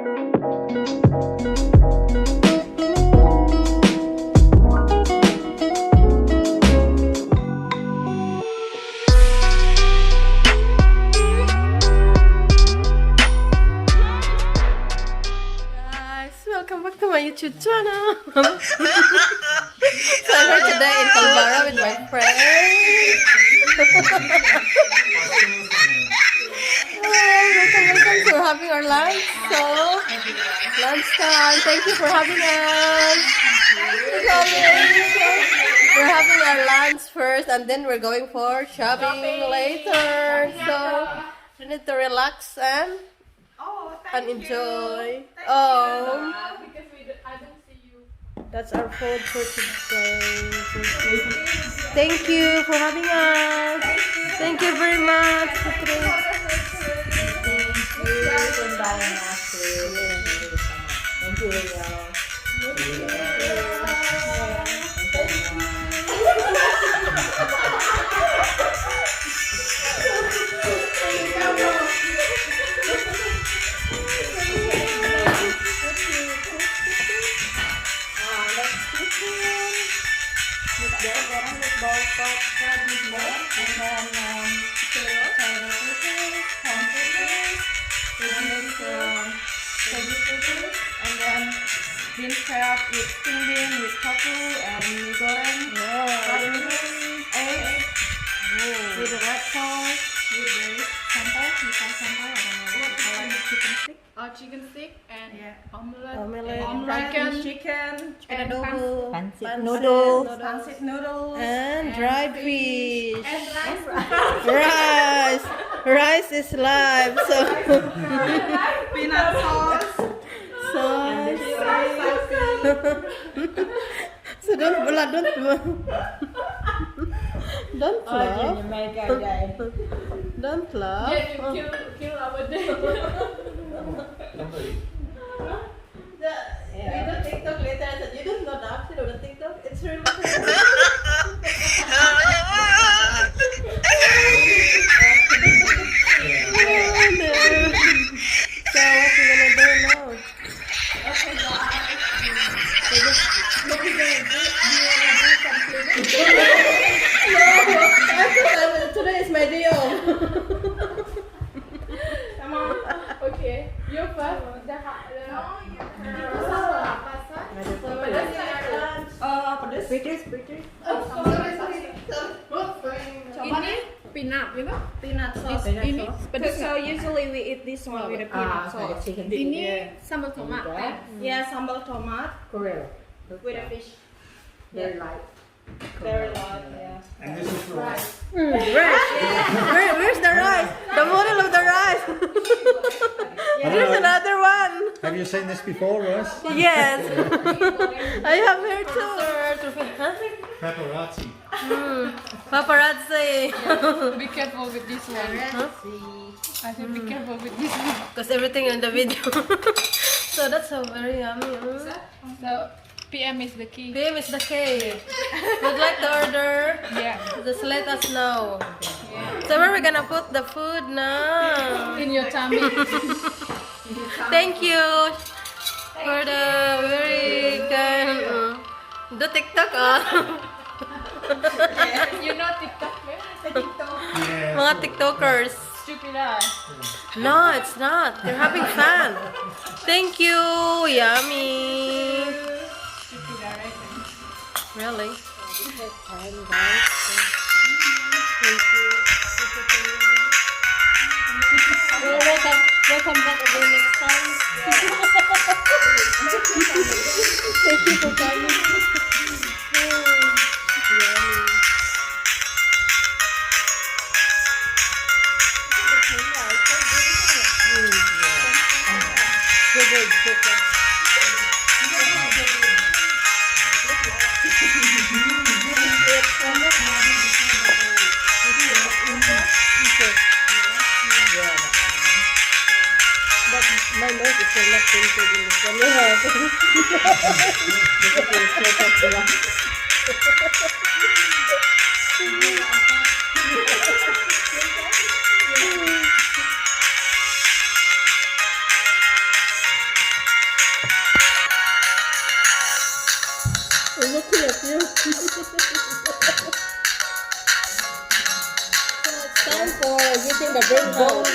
Welcome back to my YouTube channel. So I'm here today in Palmyra with my friend. Welcome. So we're having our lunch. So lunchtime. Thank you for having us. We're having our lunch first, and then we're going for shopping later. So we need to relax and enjoy. Because I don't see you. That's our food for today. Thank you for having us. Thank you very much. Thank you for inviting us. Thank you. And then bean crab with string bean with tofu and goreng, egg with the red sauce with the sambal, chicken stick. Chicken stick and omelette, chicken and Pancit noodles, and dried fish. and Rice is live. So peanut sauce. So don't laugh. Don't laugh. Yeah, you kill our day. We do TikTok later. I said, you don't know the option of the TikTok. It's really So what you gonna do now? Okay, No, today is my day off. come on. Okay, you first. Ini peanut, you know? Peanut sauce. Ini pedas. So usually we eat this one with a peanut sauce. Chicken. Ini sambal tomat. Yeah, sambal tomat Correct. with a fish. Very light. Very light, yeah. And this is for rice. Rice. Where's the rice? The model of the rice. There's another one. Have you seen this before, Royce? Yes. I have here too. Paparazzi. Paparazzi. Be careful with this one. I said be careful with this one. Because everything in the video. So that's so very yummy. So PM is the key. PM is the key. Would like to order? Yeah. Just let us know. So where are we gonna put the food now? In your tummy. Thank you for the very kind. Do TikTok You know TikTok, Yeah. Mga TikTokers. Stupid No, it's not. They're having fun. Thank you. Yummy. Really? Welcome back again next time. Thank you for coming. My nose is still not painted in this one. cute, you. So it's time for getting the bring house.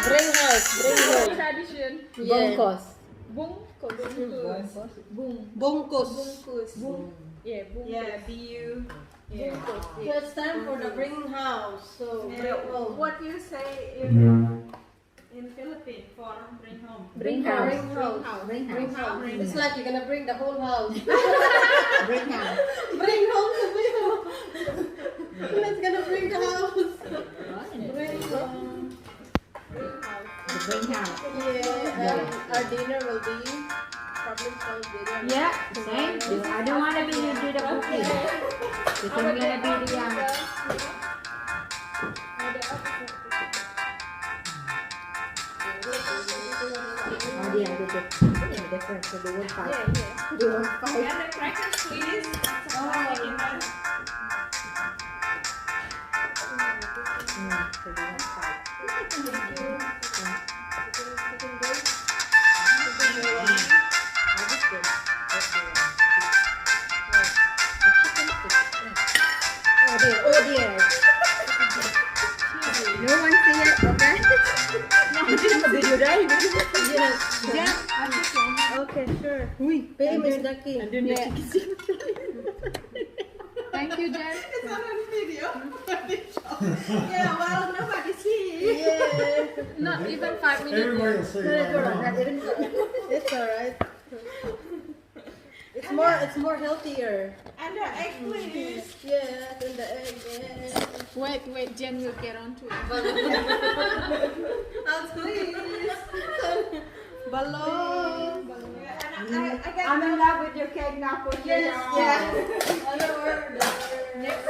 Bring house. Bring home. Tradition. Yeah. Bongkos. Bungkus. Yeah, boom. Yeah, BU. Yeah. So it's time for the bring house. So bring home. What you say in Philippines for bring home? Bring house. house. Bring house. Bring house. It's like you're gonna bring the whole house. Bring house. Bring home the video. Let's gonna bring the house. Bring home. The bring house. Yeah. Our dinner will be problem solved dinner. Yeah, same. I don't want to be you do the cooking. Because I'm gonna be the Oh, the different. So they won't fight. They won't fight. And the crackers, please. So they won't fight. Oh dear. No one see it, okay? Video right? Yeah. Okay, sure. Famous Ducky. Thank you, Jen. It's not on video. Yeah, well, nobody see. Yeah. Not even 5 minutes. Everybody will see it. It's alright. It's more healthier. And the egg, please. Yeah, and the egg. Yeah. Wait, Jen will get on to it. Please. Balloon. Yeah, I got I'm in love with your cake now for you. Yes, yeah. Other order. Next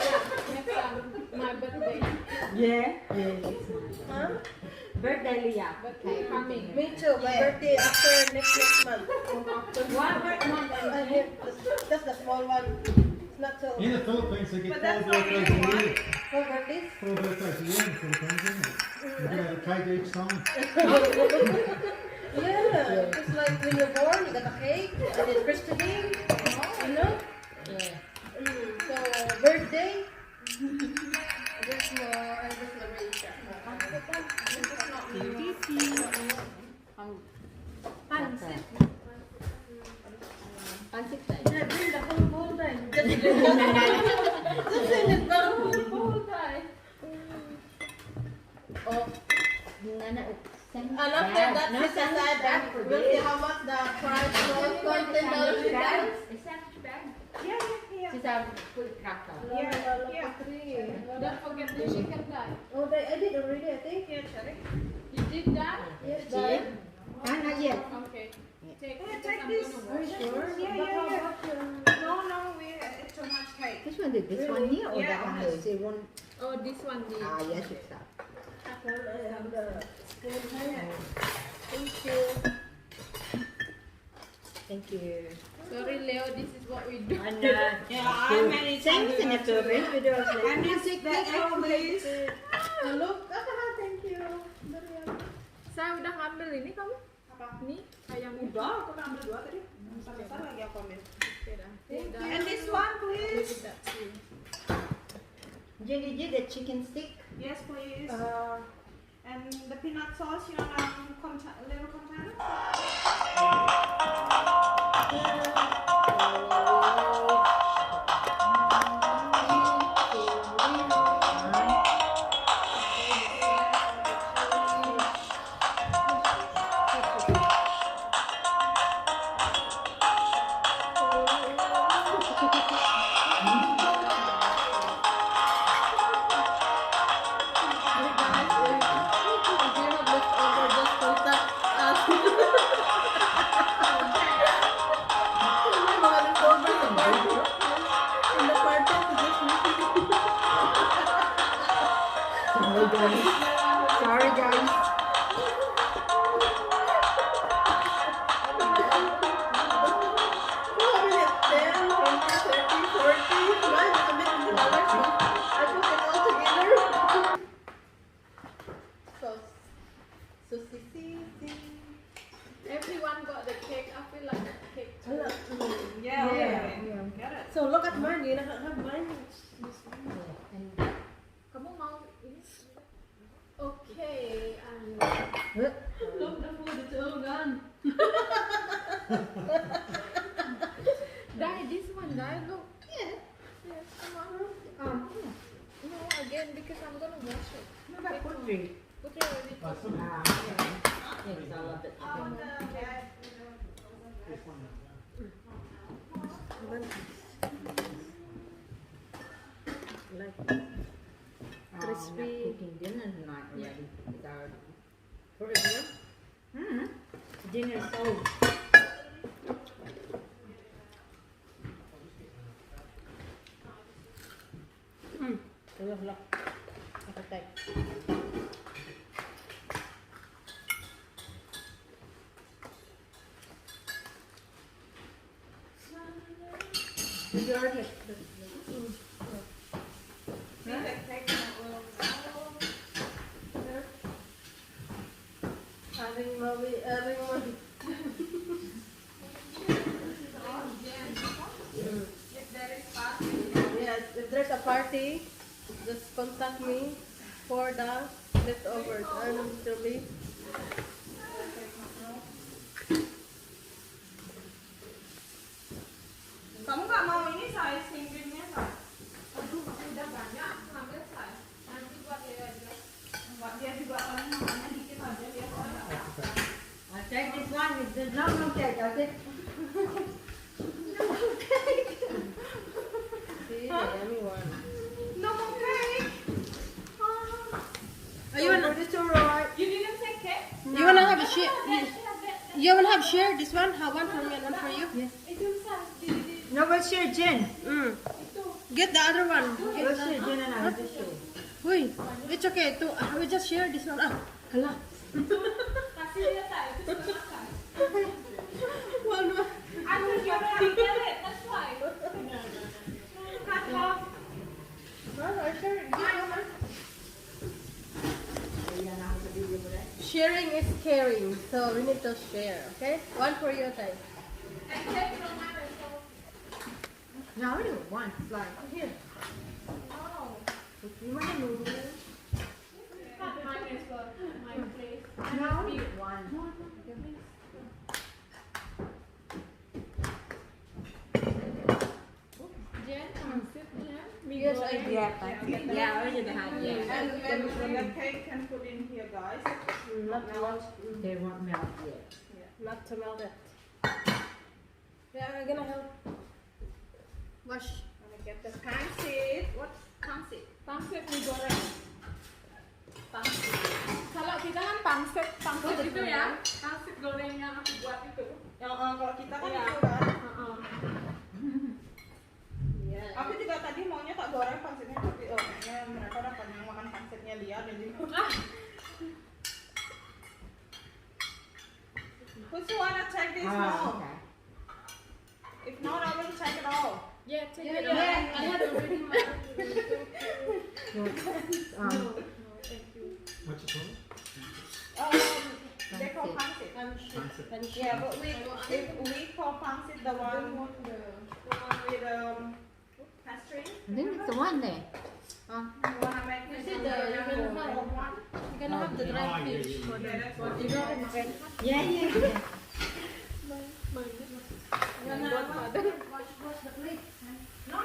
time, my birthday. Yeah. Yeah, it's nice. Huh? Birthday, Leah. Birthday coming. Me too. My birthday after next month. One birthday. That's the small one. It's not so. In the Philippines, they But get that's 4 not birthdays really a year. For birthdays? 4 birthdays a year in the Philippines, isn't it? You get a cake each time. Yeah. It's like when you're born, you got a cake, and then christening, you know? So, birthday, there's more, and there's celebration. Pancit tayo. Yeah, bring the whole bowl then. Just send it the whole bowl then. Oh. And after that, No, set aside and we'll see how much the price goes for $10 in that. Yeah. She's a full cracker. Don't forget the chicken dye. Oh, I did already, I think. Yeah, Cherry. You did that? Yes, Cheese? but Not yet. Okay. Take Take because this. I'm gonna wash it. sure. Yeah. No, it's too much cake. This one did this one here or Yeah, that one honest. here? It won't. Oh, this one did. Ah, yes, it's that. I have the spoon here. Thank you. Thank you. Sorry, Leo, this is what we do. And Yeah, I managed to same do in the that too. Philippines. We do it like And this the egg, please. Oh, look. Thank you. Saya udah ngambil ini kamu? Nih, ayam udah. Udah, aku udah ambil 2 tadi. Besar lagi aku ambil. Udah. And this one, please. Jenny did the chicken stick. Yes, please. And the peanut sauce, you know, little container. If you have leftover, just contact us. you not have mine. And Kamu mau ini? Okay, Look, the food is all gone. Dai, this one, Dai, look. Yes, come on. No, again, because I'm gonna wash it. what about poultry? Put it already. Yes, I love it. On the bed. Like Crispy. not cooking dinner tonight already. It's already for everyone. Dinner is sold. Look. Okay. Did you already? Having more. Yes, if there's a party, just contact me for the leftovers. And it will be. Kamu nggak mau ini saya singkirnya Sa? Aduh, udah banyak. Ambil saya. Nanti buat dia aja. Buat dia juga paling makannya dikit aja biar soalnya. I take this one. There's no cake. I take. See, the yummy one. No more cake. You wanna? This alright. You didn't say cake? You wanna have a share? You wanna have share this one? Have one for me and one for you? Yes. Itu Sa, No, we'll share gin. Get the other one. We'll share gin and I will just share. Wait, it's okay. We just share this one. Hala. kasih dia Sa, itu sudah makan. One. I think you already get it, that's why. Cut off. I share it. Yeah. Sharing is caring, so we need to share. Okay, one for you, Tay. And take from my result. No, I only want one. Like here. No. If you want to move it. Not mine as well. My place. No, I only want one. Jen, come sit, Jen. Yes, I do. Yeah, I already had. Yeah. And the cake can put in here, guys. Not melt. They won't melt yet. Not to melt it. Yeah, we're gonna help. Wash. Gonna get the pancit. What's pancit? Pangsit mie goreng. Pangsit. Kalau kita kan pangsit itu ya. Pangsit goreng yang aku buat itu. Yang kalau kita kan Iya. itu kan. Yeah. Aku juga tadi maunya tak goreng pangsitnya tapi kayaknya mereka udah pengen makan pangsitnya liar dan juga. Who's wanna check this now? Okay. If not, I will check it all. Yeah, take Yeah, it out. yeah. I had already marked. So, No, thank you. What's it called? They call pancit. Pancit. Yeah, but if we call pancit the one with pastry. I think it's the one there. You wanna make You this see one? you're gonna have the dry Oh, yeah, fish. yeah, yeah. Yeah, that's what You don't have to Yeah. wash the plate. No.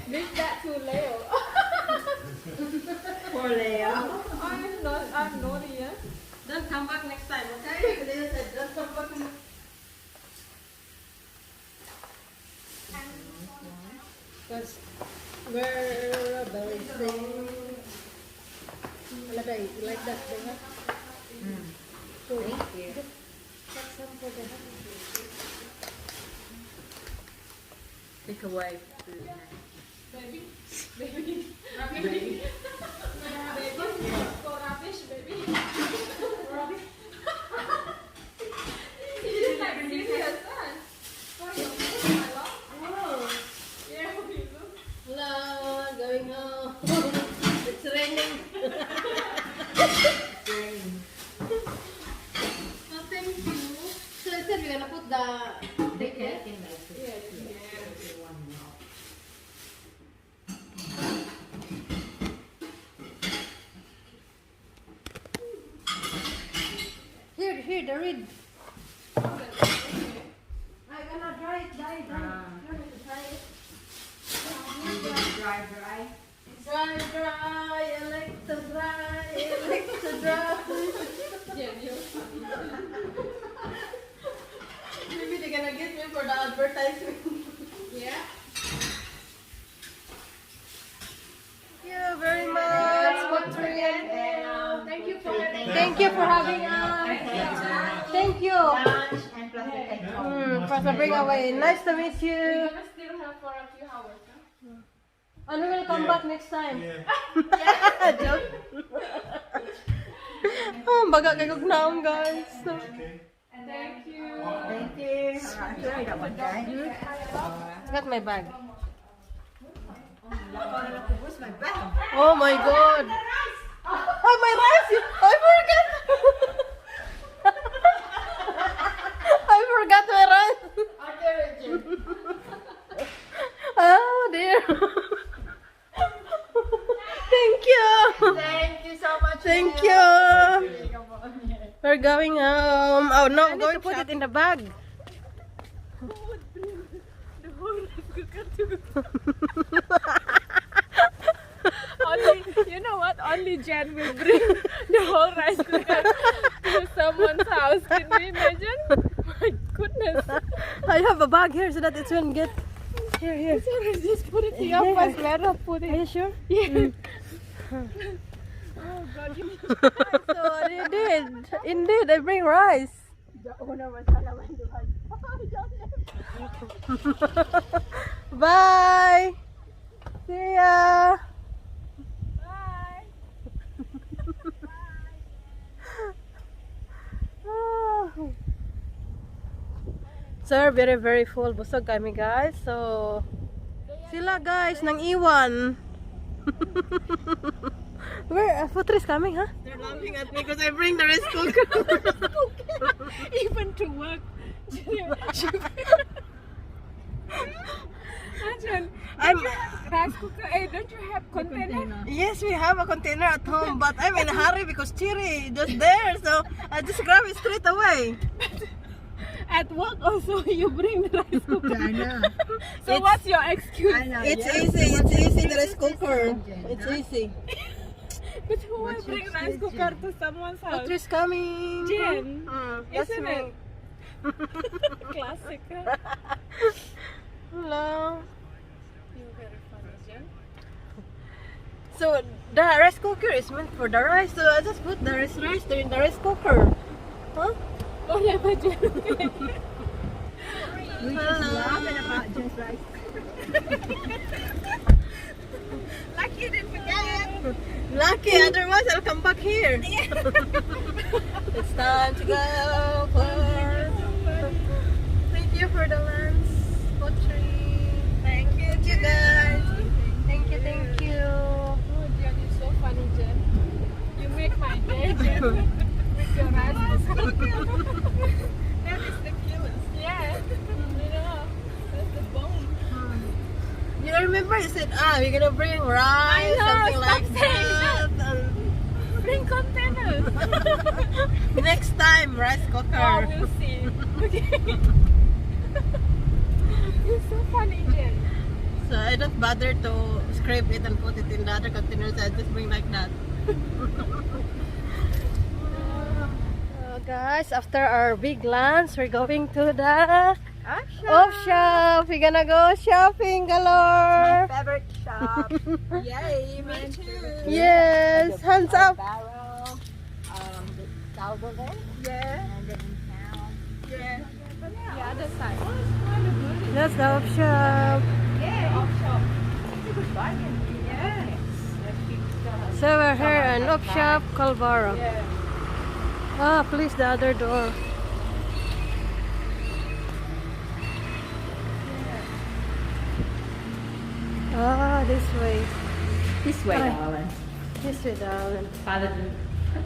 Leave that to Leo. Poor Leo. I'm naughty, yeah. Don't come back next time, okay? They said don't come back. Because we're balancing. Like that, they have. So, Thank you. cut some for the Take away food. Baby. Go rubbish, baby. This is like serious, huh? Oh, my love. Oh, Yeah, you know. hello, going home. It's raining. Oh, thank you. So I said we're gonna put the cake. They can make it. Yeah, One more. here, the red. I'm gonna dry it, dry. You want me to dry it? Dry. Dry, I like to dry, Maybe they're gonna get me for the advertisement. Yeah. Thank you very much, Catherine. Thank you for having us. Thank you for having us. Thank you. Lunch and plus the take home. For the bring away. Nice to meet you. We're gonna still have for a few hours, huh? And we will come back next time. Yeah. Joke. Baga kay kog naong, guys. Okay. Thank you. Thank you. Alright, that one, guys. Got my bag. Where's my bag? Oh my god. Oh, my rice! I forgot! I forgot my rice! Oh dear! Thank you! Thank you so much. Thank you! We're going home. Oh no, I'm going to put it in the bag. Only, you know what? Only Jen will bring the whole rice cooker to someone's house. Can you imagine? My goodness. I have a bag here so that it won't get... Here. Sorry, just put it here. First, let us put Are it. you sure? Yeah. Oh God, you So I did. Indeed, I bring rice. the owner was allowing the rice. Bye. See ya. Bye. Sir, very full. Busog kami, guys. So, sila guys nang iwan. Where? Futris coming, huh? They're laughing at me because I bring the rice cooker. Even to work. Imagine, I'm. rice cooker. Hey, don't you have container? Yes, we have a container at home, but I'm in a hurry because Chiri is just there, so I just grab it straight away. At work also, you bring the rice cooker. I know. So what's your excuse? I know. It's yeah. easy, the rice cooker. It's easy. But who will bring rice cooker to someone's house? Futris coming. Jen, That's isn't me. it? Classic. Huh? Hello. You're very funny, Jen. So the rice cooker is meant for the rice, so I just put the rice there in the rice cooker. Huh? Oh yeah, but Jen. We just laughing about just rice. Lucky you didn't forget. Lucky, otherwise I'll come back here. It's time to go for. Thank you for the lunch, pottery. Thank you, guys. Thank you. Oh, Jen, you're so funny, Jen. You make my day, Jen. With your rice cooker. That is the cutest. Yeah. You know, that's the bone. You remember you said, we're gonna bring rice, know, something stop like saying that. Bring containers. Next time, rice Oh, cooker. we'll see. Okay. You're so funny, Jen. So I don't bother to scrape it and put it in the other containers. I just bring like that. Guys, after our big lunch, we're going to the Opshop. We're gonna go shopping galore. Favorite shop. Yay, me too. Yes, hands up. Barrel. The Salvo there. Yeah. And then in town. Yeah. The other side. That's the Opshop. Yeah, Opshop. It's a good bargain. Yeah. So we're here in Opshop, Colbaro. Yeah. Please, the other door. This way. This way, Hi. darling. This way, darling. Father,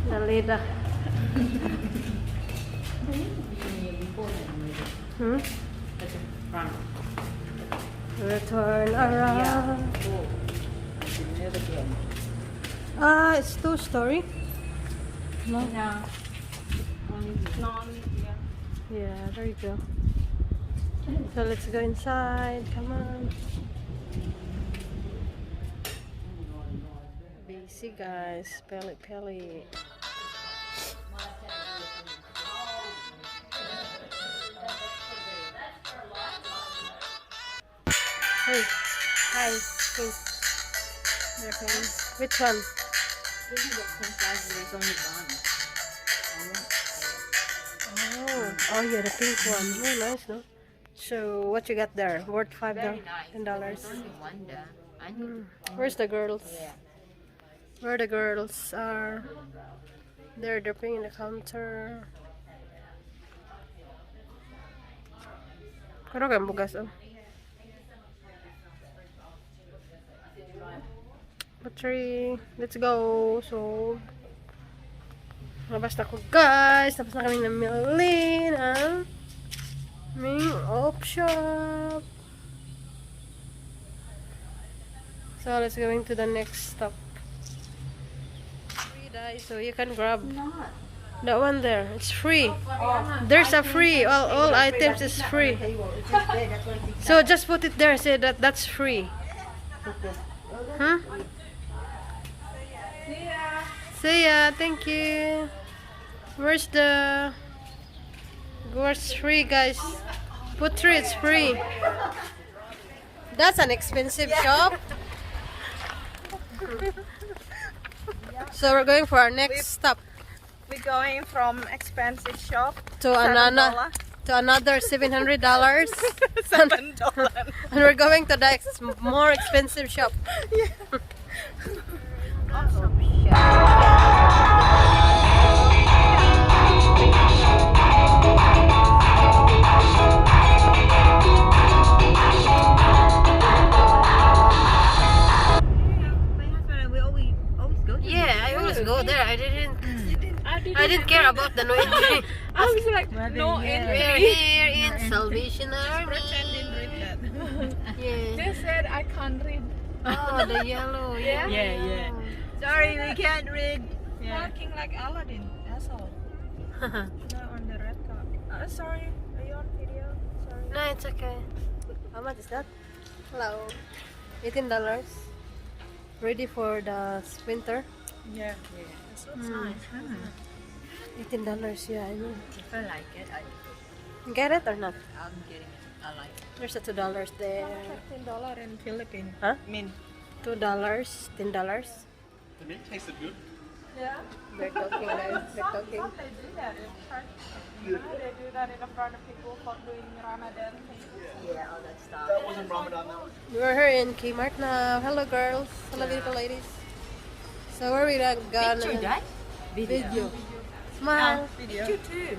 Nalida. Hmm? at the front. Return around. Cool. Never again. It's 2-story. No. Only Yeah, there you go. So let's go inside. Come on. Busy guys. Peli peli. Hey. Hi. Hey. Okay. Which one? This is the pink size, there's only one. Oh, yeah, the pink one. Oh, nice, no? So, what you got there? Worth $5, Very nice. $10. There's only one there. I need Where's the girls? yeah. Where the girls are? They're paying the counter. Karo kang bugas oh. Battery. Let's go. So, labas na ko guys. Tapos na kami namili ng aming Opshop. So, let's going to the next stop. Free guys, so you can grab that one there. It's free. There's a free. All items is free. So just put it there. Say that's free. Huh? See ya. Thank you. Where's free guys? Put 3. It's free. That's an expensive shop. So we're going for our next stop We're going from expensive shop to another $700. $7. And we're going to the more expensive shop. Yeah, I always go there. I didn't care about the no entry. I was like, no entry. We're here in Salvation Army. Yeah. They said I can't read. Oh, the yellow. Yeah. Yeah. Sorry, we can't read. Walking like Aladdin. That's all. No, on the red car. Sorry, are you on video? Sorry. No, it's okay. How much is that? Hello. $18. Ready for the winter? Yeah. This looks nice. $18, yeah, I know. If I like it, Get it or not? I'm getting it. I like it. There's a $2 there. $10 in Philippines. Huh? I mean, $2, $10. The meat tasted good. yeah. They're talking, guys. They're talking. They do that in front. They do that in front of people for doing Ramadan things. Yeah, all that stuff. That wasn't Ramadan, that was. We're here in Kmart now. Hello, girls. Hello, beautiful ladies. So where we gonna Picture, guys. Video. Smile. Video. You too.